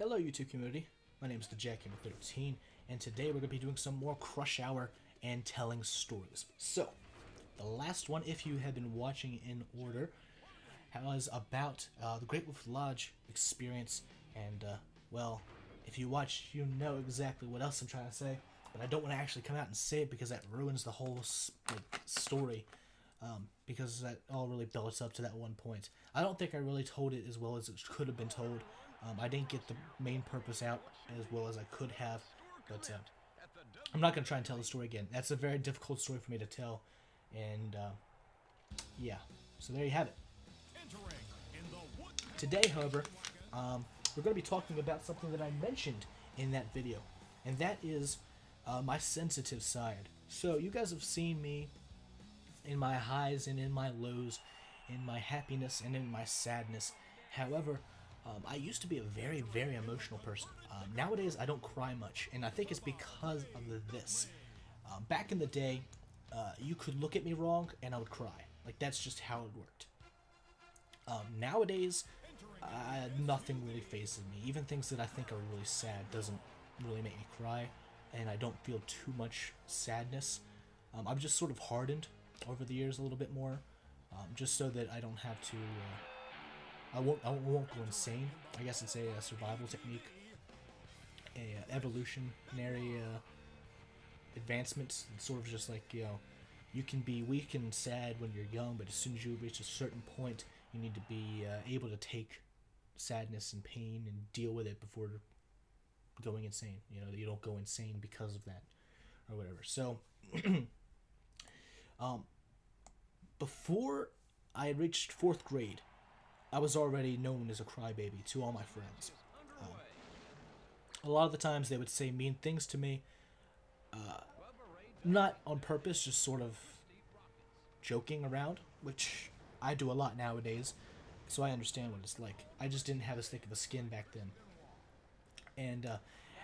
Hello YouTube community, my name is the Jackhammer13, and today we're going to be doing some more Crush Hour and telling stories. So, the last one, if you have been watching in order, was about the Great Wolf Lodge experience, and well, if you watch, you know exactly what else I'm trying to say, but I don't want to actually come out and say it because that ruins the whole story, because that all really builds up to that one point. I don't think I really told it as well as it could have been told. I didn't get the main purpose out as well as I could have, but I'm not going to try and tell the story again. That's a very difficult story for me to tell, and yeah, so there you have it. Today, however, we're going to be talking about something that I mentioned in that video, and that is my sensitive side. So you guys have seen me in my highs and in my lows, in my happiness and in my sadness. However, I used to be a very, very emotional person. Nowadays, I don't cry much, and I think it's because of this. Back in the day, you could look at me wrong, and I would cry. Like, that's just how it worked. Nowadays, nothing really phases me. Even things that I think are really sad doesn't really make me cry, and I don't feel too much sadness. I've just sort of hardened over the years a little bit more, just so that I don't have to... I won't go insane. I guess it's a survival technique, a evolutionary advancement. It's sort of just like, you know, you can be weak and sad when you're young, but as soon as you reach a certain point, you need to be able to take sadness and pain and deal with it before going insane. You know, you don't go insane because of that or whatever. So, before I reached 4th grade, I was already known as a crybaby to all my friends. A lot of the times they would say mean things to me, not on purpose, just sort of joking around, which I do a lot nowadays, so I understand what it's like. I just didn't have as thick of a skin back then. And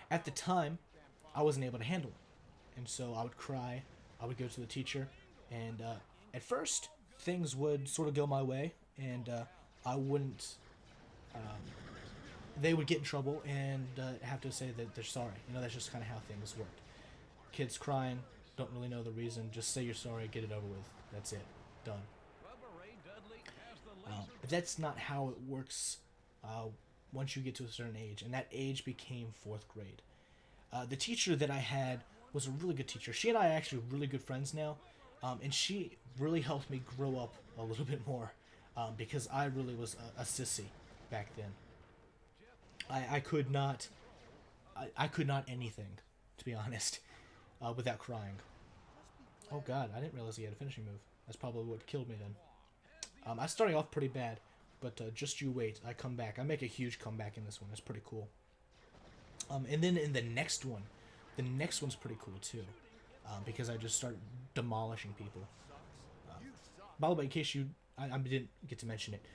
at the time, I wasn't able to handle it. And so I would cry, I would go to the teacher, and at first, things would sort of go my way, and I wouldn't, they would get in trouble and have to say that they're sorry. You know, that's just kind of how things worked. Kids crying, don't really know the reason, just say you're sorry, get it over with. That's it. Done. But that's not how it works once you get to a certain age, and that age became 4th grade. The teacher that I had was a really good teacher. She and I are actually really good friends now, and she really helped me grow up a little bit more. Because I really was a sissy back then. I could not anything, to be honest, without crying. Oh god, I didn't realize he had a finishing move. That's probably what killed me then. I was starting off pretty bad, but just you wait. I come back. I make a huge comeback in this one. It's pretty cool. And then in the next one's pretty cool too, because I just start demolishing people. By the way, in case I didn't get to mention it,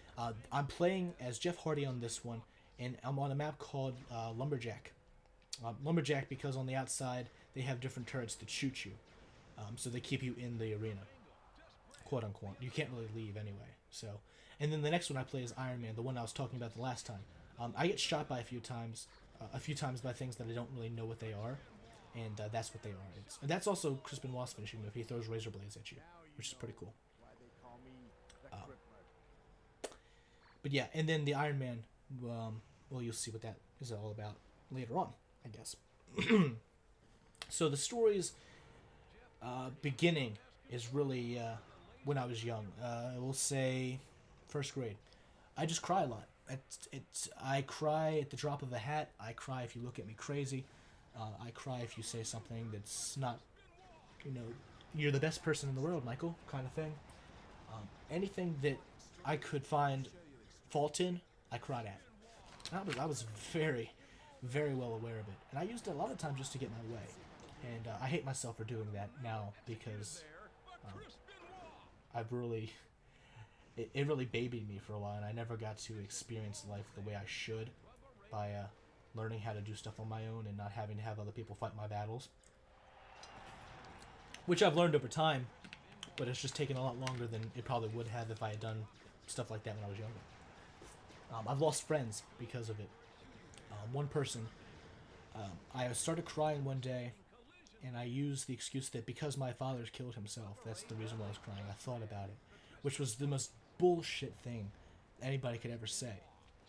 I'm playing as Jeff Hardy on this one, and I'm on a map called Lumberjack. Lumberjack because on the outside they have different turrets that shoot you, so they keep you in the arena, quote unquote. You can't really leave anyway. So, and then the next one I play is Iron Man, the one I was talking about the last time. I get shot by a few times by things that I don't really know what they are, and that's what they are. And that's also Chris Benoit's finishing move. He throws razor blades at you, which is pretty cool. But yeah, and then the Iron Man, well, you'll see what that is all about later on, I guess. So the story's beginning is really when I was young. We'll say 1st grade. I just cry a lot. I cry at the drop of a hat. I cry if you look at me crazy. I cry if you say something that's not, you know, you're the best person in the world, Michael, kind of thing. Anything that I could find fault in, I cried at. I was very, very well aware of it, and I used it a lot of times just to get my way. And I hate myself for doing that now because I've really, it really babied me for a while, and I never got to experience life the way I should by learning how to do stuff on my own and not having to have other people fight my battles, which I've learned over time, but it's just taken a lot longer than it probably would have if I had done stuff like that when I was younger. I've lost friends because of it. One person, I started crying one day, and I used the excuse that because my father killed himself, that's the reason why I was crying. I thought about it, which was the most bullshit thing anybody could ever say.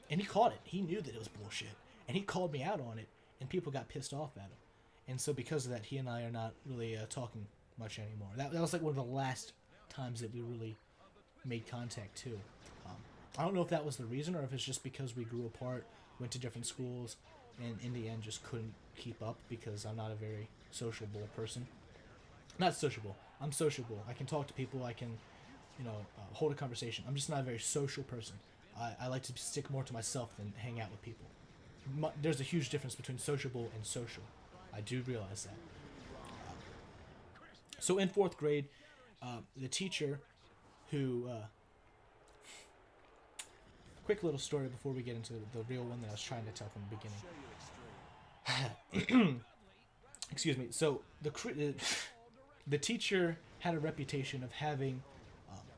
And he caught it. He knew that it was bullshit, and he called me out on it, and people got pissed off at him. And so because of that, he and I are not really talking much anymore. That was like one of the last times that we really made contact too. Um, I don't know if that was the reason, or if it's just because we grew apart, went to different schools, and in the end just couldn't keep up because I'm not a very sociable person. Not sociable. I'm sociable. I can talk to people. I can, hold a conversation. I'm just not a very social person. I like to stick more to myself than hang out with people. There's a huge difference between sociable and social. I do realize that. So in fourth grade, the teacher who... quick little story before we get into the real one that I was trying to tell from the beginning. Excuse me. So the teacher had a reputation of having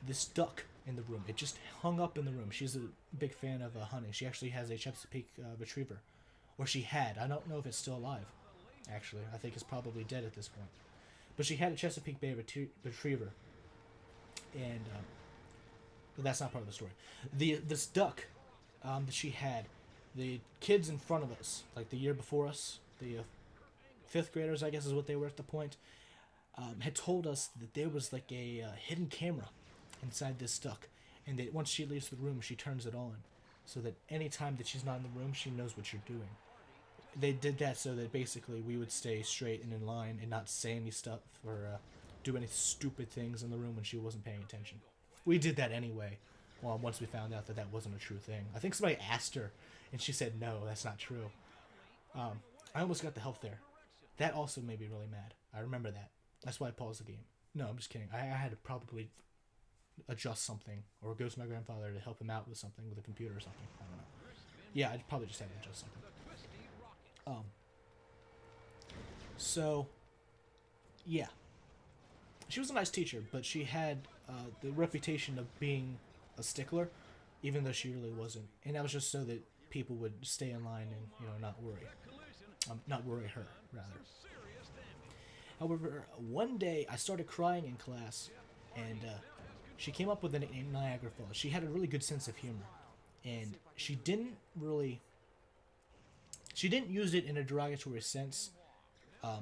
this duck in the room. It just hung up in the room. She's a big fan of hunting. She actually has a Chesapeake retriever, or she had. I don't know if it's still alive. Actually, I think it's probably dead at this point. But she had a Chesapeake Bay retriever, and but that's not part of the story. This duck that she had, the kids in front of us, like the year before us, the fifth graders, I guess is what they were at the point, had told us that there was like a hidden camera inside this duck, and that once she leaves the room, she turns it on, so that any time that she's not in the room, she knows what you're doing. They did that so that basically we would stay straight and in line and not say any stuff or do any stupid things in the room when she wasn't paying attention. We did that anyway. Well, once we found out that that wasn't a true thing. I think somebody asked her, and she said, no, that's not true. I almost got the help there. That also made me really mad. I remember that. That's why I paused the game. No, I'm just kidding. I had to probably adjust something or go to my grandfather to help him out with something, with a computer or something. I don't know. Yeah, I probably just had to adjust something. So, yeah. She was a nice teacher, but she had the reputation of being a stickler, even though she really wasn't. And that was just so that people would stay in line and, not worry. Not worry her, rather. However, one day I started crying in class, and she came up with the nickname Niagara Falls. She had a really good sense of humor, and she didn't use it in a derogatory sense,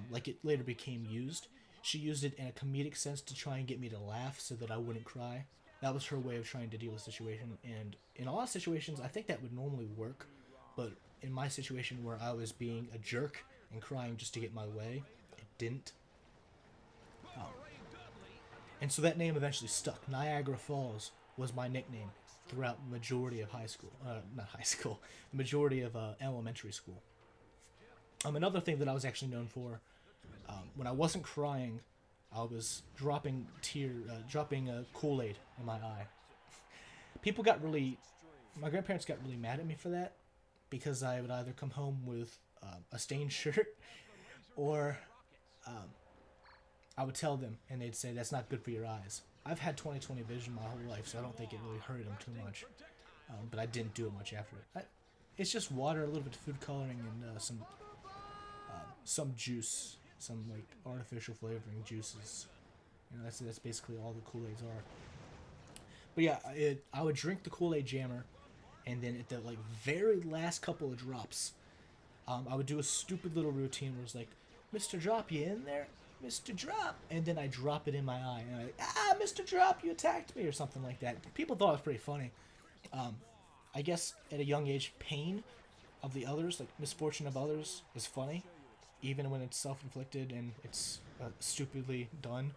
like it later became used. She used it in a comedic sense to try and get me to laugh so that I wouldn't cry. That was her way of trying to deal with the situation, and in a lot of situations, I think that would normally work, but in my situation where I was being a jerk and crying just to get my way, it didn't. And so that name eventually stuck. Niagara Falls was my nickname throughout the majority of high school. Not high school. The majority of elementary school. Another thing that I was actually known for, when I wasn't crying, I was dropping Kool-Aid in my eye. My grandparents got really mad at me for that, because I would either come home with a stained shirt, or I would tell them, and they'd say, that's not good for your eyes. I've had 20/20 vision my whole life, so I don't think it really hurt them too much. But I didn't do it much after it. It's just water, a little bit of food coloring, and some juice, some like artificial flavoring juices. That's basically all the Kool-Aids are. But yeah, I would drink the Kool-Aid jammer, and then at the very last couple of drops, I would do a stupid little routine where it's like, Mr. Drop, you in there? Mr. Drop! And then I drop it in my eye, and I'm like, Mr. Drop, you attacked me, or something like that. People thought it was pretty funny. I guess at a young age, pain of the others, like misfortune of others, is funny, even when it's self-inflicted and it's stupidly done.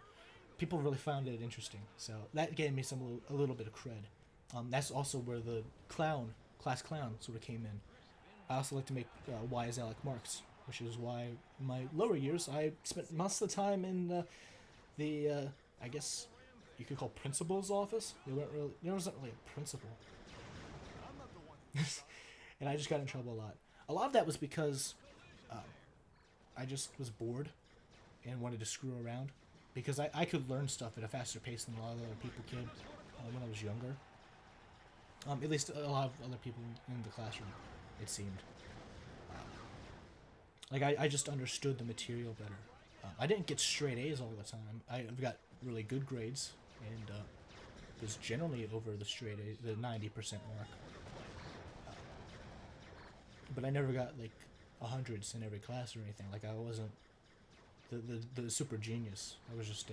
People really found it interesting, so that gave me a little bit of cred. That's also where the class clown sort of came in. I also like to make wise Alec marks, which is why in my lower years I spent most of the time in the I guess you could call principal's office. There wasn't really a principal. And I just got in trouble a lot. A lot of that was because I just was bored and wanted to screw around, because I could learn stuff at a faster pace than a lot of other people could when I was younger. At least a lot of other people in the classroom, it seemed. Like I just understood the material better. I didn't get straight A's all the time. I've got really good grades, and was generally over the straight A, the 90% mark. But I never got like hundreds in every class or anything. Like I wasn't the super genius. I was just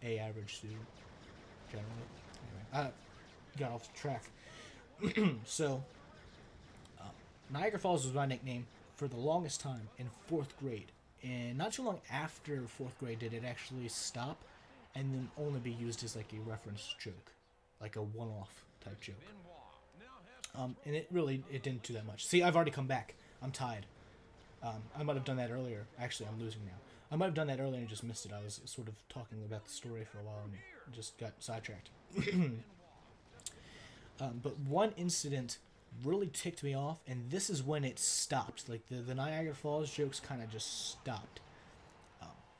a average student generally. Anyway, I got off track. So Niagara Falls was my nickname for the longest time in fourth grade, and not too long after fourth grade did it actually stop, and then only be used as like a reference joke, like a one-off type joke. And it didn't do that much. See, I've already come back. I'm tied. I might have done that earlier. Actually, I'm losing now. I might have done that earlier and just missed it. I was sort of talking about the story for a while and just got sidetracked. But one incident really ticked me off, and this is when it stopped. Like, the Niagara Falls jokes kind of just stopped.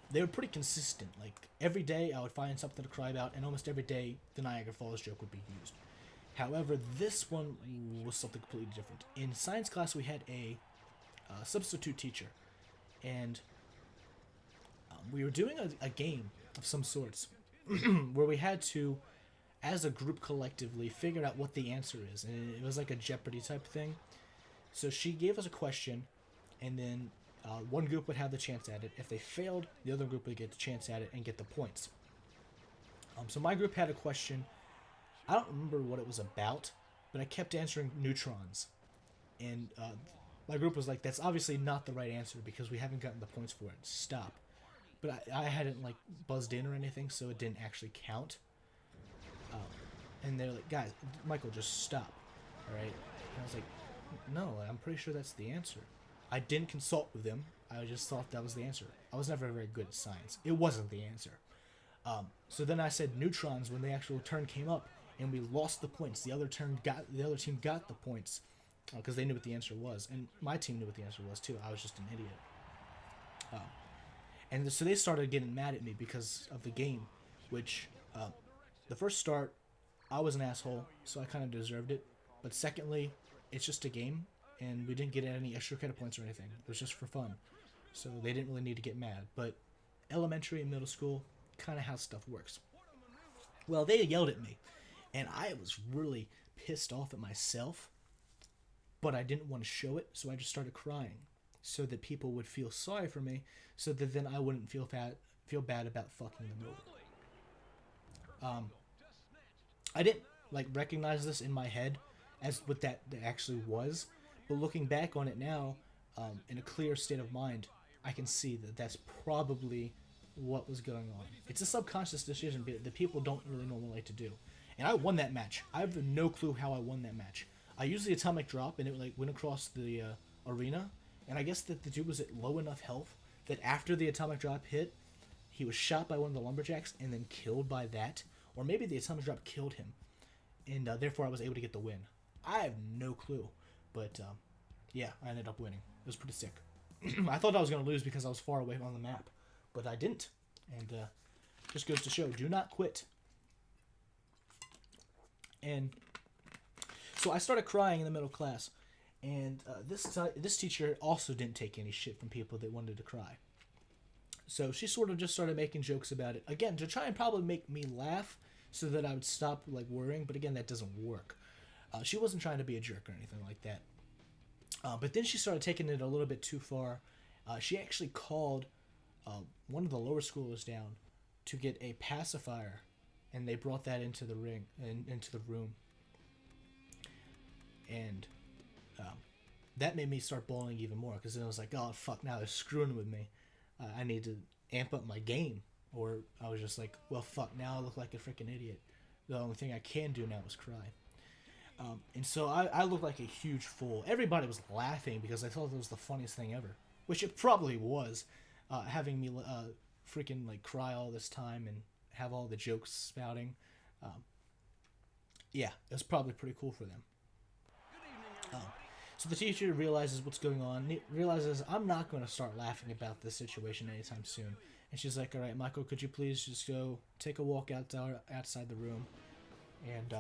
They were pretty consistent. Like, every day I would find something to cry about, and almost every day the Niagara Falls joke would be used. However, this one was something completely different. In science class, we had a substitute teacher, and we were doing a game of some sorts where we had to, as a group collectively, figure out what the answer is. And it was like a Jeopardy type thing. So she gave us a question, and then one group would have the chance at it. If they failed, the other group would get the chance at it and get the points. So my group had a question. I don't remember what it was about, but I kept answering neutrons. And my group was like, that's obviously not the right answer because we haven't gotten the points for it. Stop. But I hadn't like buzzed in or anything, so it didn't actually count. And they're like, guys, Michael, just stop. Alright? And I was like, no, I'm pretty sure that's the answer. I didn't consult with them. I just thought that was the answer. I was never very good at science. It wasn't the answer. So then I said neutrons when the actual turn came up, and we lost the points. The other team got the points because they knew what the answer was, and my team knew what the answer was too. I was just an idiot. And so they started getting mad at me because of the game, which the first start, I was an asshole, so I kind of deserved it. But secondly, it's just a game, and we didn't get any extra credit points or anything. It was just for fun. So they didn't really need to get mad. But elementary and middle school, kind of how stuff works. Well, they yelled at me, and I was really pissed off at myself, but I didn't want to show it, so I just started crying so that people would feel sorry for me, so that then I wouldn't feel bad about fucking them over. I didn't like recognize this in my head as what that actually was, but looking back on it now, in a clear state of mind, I can see that that's probably what was going on. It's a subconscious decision that people don't really normally like to do. And I won that match. I have no clue how I won that match. I used the atomic drop, and it like went across the arena, and I guess that the dude was at low enough health that after the atomic drop hit, he was shot by one of the lumberjacks and then killed by that. Or maybe the atomic drop killed him, and therefore I was able to get the win. I have no clue, but yeah, I ended up winning. It was pretty sick. I thought I was going to lose because I was far away on the map, but I didn't. And just goes to show, do not quit. And so I started crying in the middle class, and this teacher also didn't take any shit from people that wanted to cry. So she sort of just started making jokes about it, again, to try and probably make me laugh so that I would stop like worrying, but again, that doesn't work. She wasn't trying to be a jerk or anything like that. But then she started taking it a little bit too far. She actually called one of the lower schoolers down to get a pacifier, and they brought that into the into the room. And that made me start bawling even more, because then I was like, oh fuck, now they're screwing with me. I need to amp up my game. Or I was just like, well fuck, now I look like a freaking idiot. The only thing I can do now is cry. And so I looked like a huge fool. Everybody was laughing because I thought it was the funniest thing ever, which it probably was, having me freaking like cry all this time and have all the jokes spouting. Yeah, it was probably pretty cool for them. So the teacher realizes what's going on, realizes I'm not going to start laughing about this situation anytime soon. And she's like, all right, Michael, could you please just go take a walk outside the room and,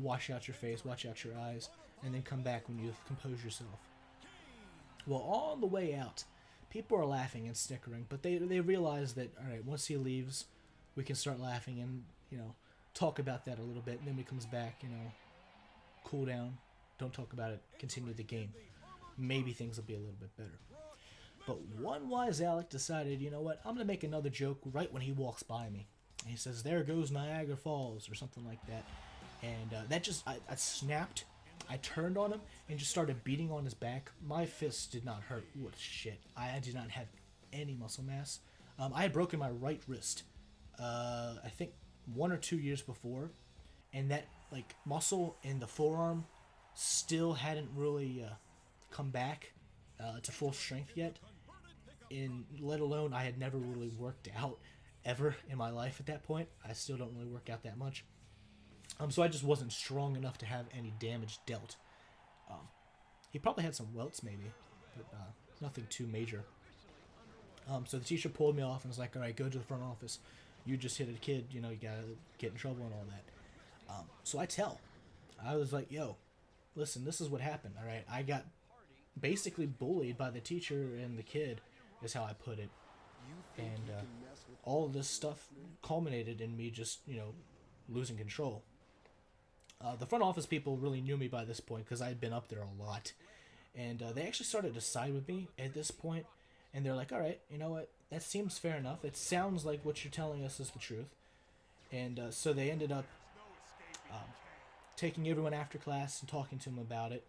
wash out your face, wash out your eyes, and then come back when you've composed yourself. Well, on the way out, people are laughing and snickering, but they realize that, all right, once he leaves, we can start laughing and, talk about that a little bit. And then when he comes back, cool down, don't talk about it, continue the game. Maybe things will be a little bit better. But one wise Alec decided, you know what, I'm going to make another joke right when he walks by me. And he says, there goes Niagara Falls, or something like that. And that just, I snapped. I turned on him and just started beating on his back. My fists did not hurt. What shit. I did not have any muscle mass. I had broken my right wrist, I think 1 or 2 years before. And that, muscle in the forearm still hadn't really come back to full strength yet. And let alone, I had never really worked out ever in my life at that point. I still don't really work out that much. So I just wasn't strong enough to have any damage dealt. He probably had some welts maybe, but nothing too major. So the teacher pulled me off and was like, all right, go to the front office. You just hit a kid, you gotta get in trouble and all that. So I was like, yo, listen, this is what happened, all right? I got basically bullied by the teacher and the kid, is how I put it. And all of this stuff culminated in me just, losing control. The front office people really knew me by this point because I had been up there a lot. And they actually started to side with me at this point. And they're like, all right, you know what? That seems fair enough. It sounds like what you're telling us is the truth. And so they ended up taking everyone after class and talking to them about it.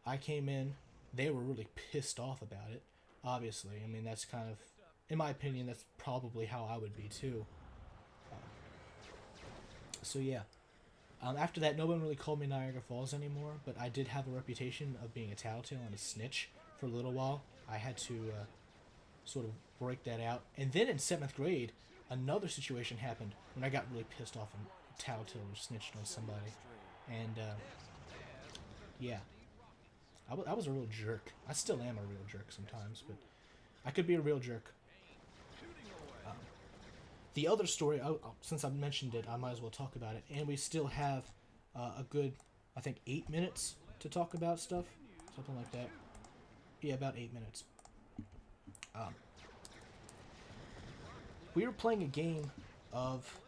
I came in. They were really pissed off about it, obviously. I mean, that's kind of, in my opinion, that's probably how I would be too. So yeah. After that, no one really called me Niagara Falls anymore, but I did have a reputation of being a tattletale and a snitch for a little while. I had to sort of break that out. And then in 7th grade, another situation happened when I got really pissed off and tattletale or snitched on somebody. And, yeah. I was a real jerk. I still am a real jerk sometimes, but I could be a real jerk. The other story, since I've mentioned it, I might as well talk about it. And we still have a good, I think, 8 minutes to talk about stuff. Something like that. Yeah, about 8 minutes. We were playing a game of,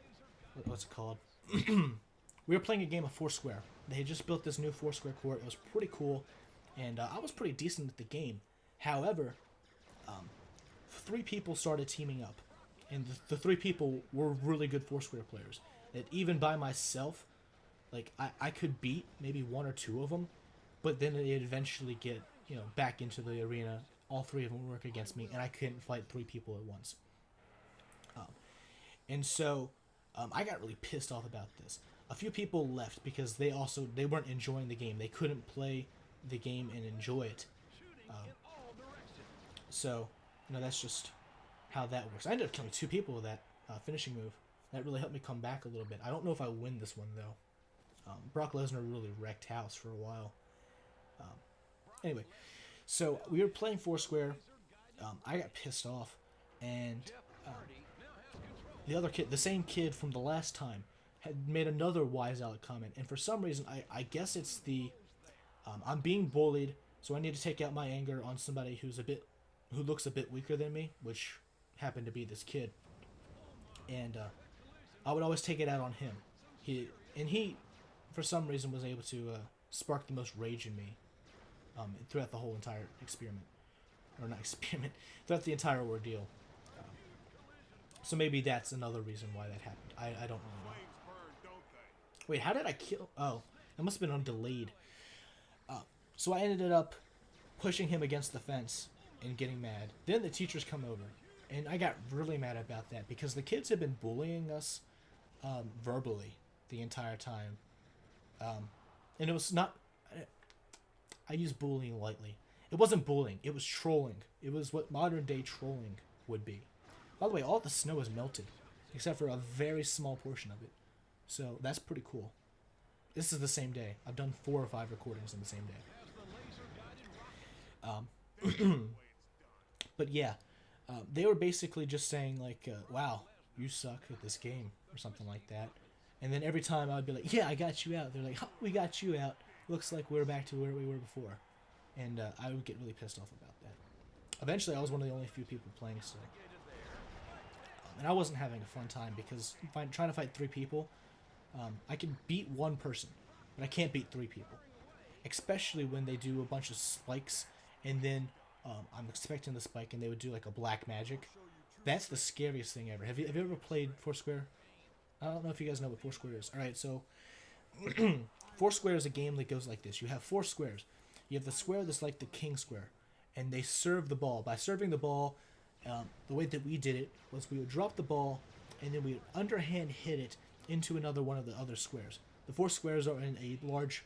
what's it called? We were playing a game of Foursquare. They had just built this new Foursquare court. It was pretty cool. And I was pretty decent at the game. However, 3 people started teaming up. And the 3 people were really good Foursquare players. That even by myself, I could beat maybe 1 or 2 of them. But then they'd eventually get, back into the arena. All 3 of them would work against me. And I couldn't fight 3 people at once. And so, I got really pissed off about this. A few people left because they weren't enjoying the game. They couldn't play the game and enjoy it. So, that's just how that works. I ended up killing 2 people with that finishing move. That really helped me come back a little bit. I don't know if I win this one, though. Brock Lesnar really wrecked house for a while. Anyway, so we were playing Foursquare. I got pissed off, and the other kid, the same kid from the last time, had made another wise Alec comment. And for some reason, I guess it's the I'm being bullied, so I need to take out my anger on somebody who looks a bit weaker than me, which happened to be this kid. And I would always take it out on him. He, for some reason, was able to spark the most rage in me throughout the whole entire experiment. Or not experiment, throughout the entire ordeal. So maybe that's another reason why that happened. I don't really know. Wait, how did I kill? Oh, it must have been on delayed. So I ended up pushing him against the fence and getting mad. Then the teachers come over, and I got really mad about that because the kids had been bullying us verbally the entire time. And it was not... I use bullying lightly. It wasn't bullying. It was trolling. It was what modern-day trolling would be. By the way, all the snow is melted, except for a very small portion of it. So that's pretty cool. This is the same day. I've done 4 or 5 recordings on the same day. But yeah, they were basically just saying wow, you suck at this game or something like that. And then every time I would be like, yeah, I got you out. They're like, we got you out. Looks like we're back to where we were before. and I would get really pissed off about that. Eventually, I was one of the only few people playing still, and I wasn't having a fun time because trying to fight 3 people, I can beat 1 person, but I can't beat 3 people, especially when they do a bunch of spikes, and then I'm expecting the spike, and they would do like a black magic. That's the scariest thing ever. Have you ever played Foursquare? I don't know if you guys know what Foursquare is. Alright, so Foursquare is a game that goes like this. You have 4 squares. You have the square that's like the king square, and they serve the ball. By serving the ball, the way that we did it was we would drop the ball, and then we would underhand hit it into another one of the other squares. The 4 squares are in a large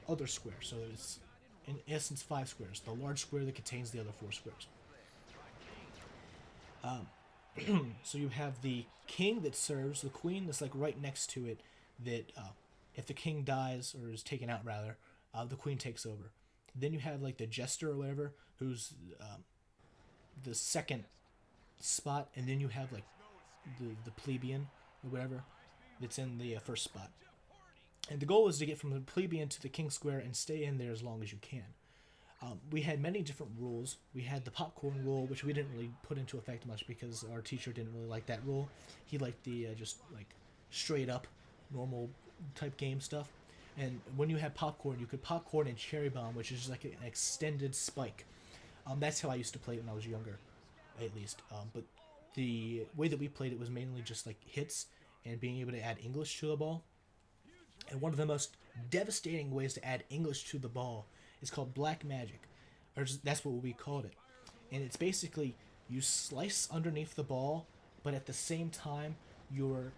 other square, so it's in essence 5 squares. The large square that contains the other 4 squares. So you have the king that serves, the queen that's like right next to it, that if the king dies, or is taken out rather, the queen takes over. Then you have like the jester or whatever, who's the second spot, and then you have like the plebeian or whatever that's in the first spot. And the goal is to get from the plebeian to the king square and stay in there as long as you can. We had many different rules. We had the popcorn rule, which we didn't really put into effect much because our teacher didn't really like that rule. He liked the just like straight up normal type game stuff. And when you had popcorn, you could popcorn and cherry bomb, which is just like an extended spike. That's how I used to play it when I was younger, at least. But the way that we played it was mainly just like hits and being able to add English to the ball. And one of the most devastating ways to add English to the ball is called black magic, or that's what we called it. And it's basically you slice underneath the ball, but at the same time you're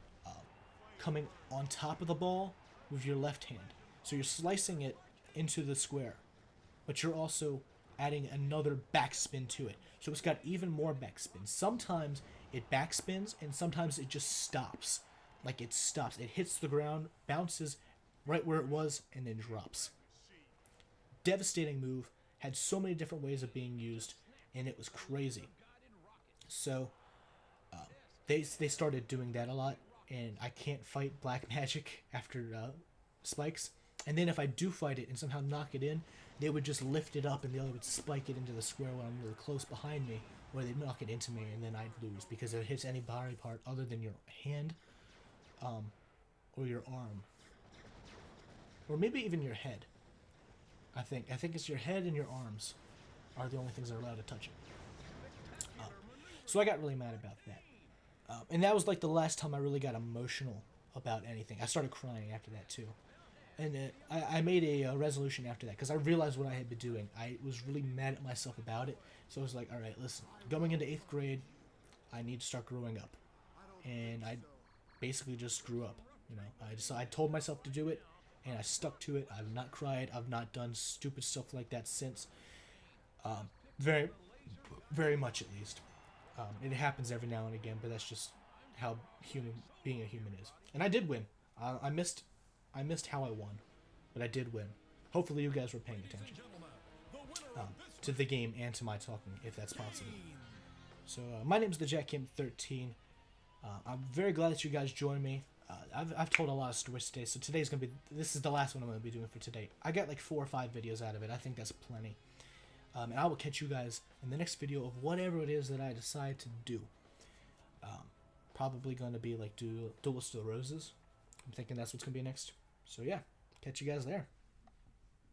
coming on top of the ball with your left hand. So you're slicing it into the square, but you're also adding another backspin to it. So it's got even more backspin. Sometimes it backspins, and sometimes it just stops. Like it stops. It hits the ground, bounces right where it was, and then drops. Devastating move. Had so many different ways of being used, and it was crazy. So they started doing that a lot, and I can't fight black magic after spikes. And then if I do fight it and somehow knock it in, they would just lift it up and the other would spike it into the square when I'm really close behind me, or they'd knock it into me, and then I'd lose because if it hits any body part other than your hand or your arm, or maybe even your head. I think it's your head and your arms are the only things that are allowed to touch it. So I got really mad about that. And that was like the last time I really got emotional about anything. I started crying after that too. And I made a resolution after that because I realized what I had been doing. I was really mad at myself about it. So I was like, all right, listen, going into 8th grade, I need to start growing up. And I basically just grew up. You know, I told myself to do it, and I stuck to it. I've not cried. I've not done stupid stuff like that since. Very, very much at least. It happens every now and again, but that's just how being a human is. And I did win. I missed how I won, but I did win. Hopefully you guys were paying attention to the game and to my talking, if that's possible. So my name's the Jack Kim 13. I'm very glad that you guys joined me. I've told a lot of stories today, so this is the last one I'm going to be doing for today. I got like 4 or 5 videos out of it. I think that's plenty. And I will catch you guys in the next video of whatever it is that I decide to do. Probably going to be like Duelist of the Roses. I'm thinking that's what's going to be next. So yeah, catch you guys there.